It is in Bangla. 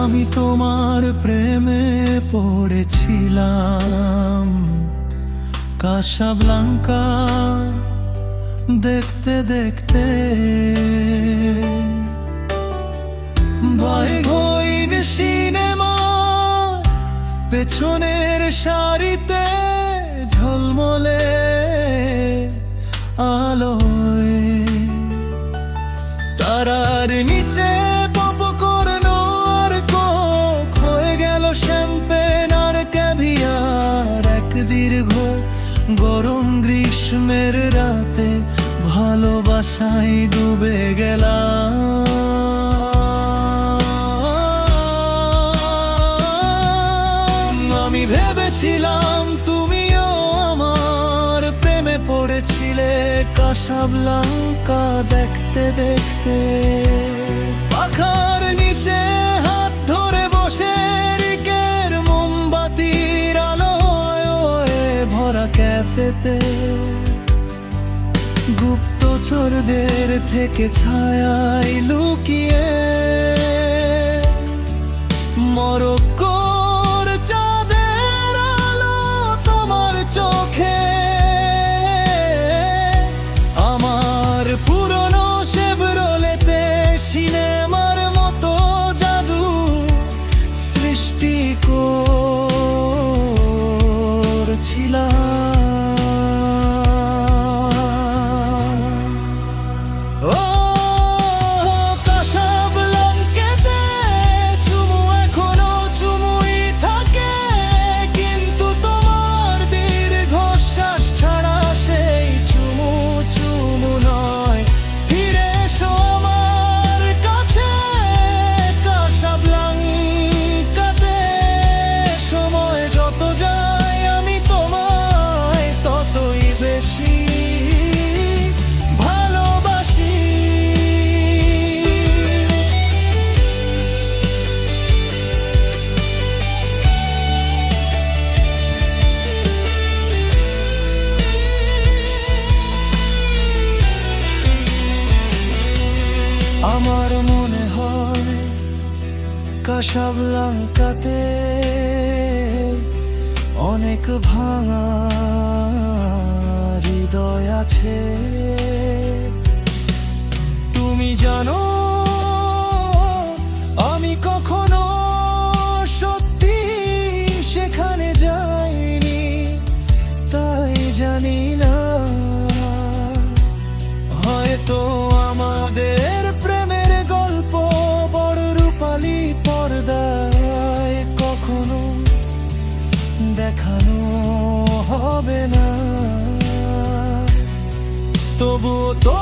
আমি তোমার প্রেমে পড়েছিলাম কাসাব্লাঙ্কা দেখতে দেখতে। বাইঘইন সিনেমা পেছনের সারিতে ঝলমলে আলোয়, তারার নিচে পপকর্ন আর কোক হয়ে গেল শ্যাম্পেন আর ক্যাভিয়ার। এক দীর্ঘ গরম গ্রীষ্মের রাতে ভালোবাসায় ডুবে গেলাম। আমি ভেবেছিলাম তুমিও আমার প্রেমে পড়েছিলে কাসাব্লাঙ্কা দেখতে দেখতে। পাখার নিচে হাত ধরে বসে রিকের মোমবাতির আলোয় ভরা ক্যাফেতে গুপ্তচরদের থেকে ছায়ায় লুকিয়ে মরক্কোর চাঁদের আলো তোমার চোখে। আমার পুরনো শেভরলেতে সিনেমার মতো জাদু সৃষ্টি করছিলাম। আমার মনে হয় কাসাব্লাঙ্কাতে অনেক ভাঙা হৃদয় আছে। তুমি জানো আমি কখনো সত্যি সেখানে যাইনি, তাই জানি না হয়তো আমাদের প্রেমের গল্প বড় রূপালী পর্দায় কখনো দেখানো হবে না। তবুও তো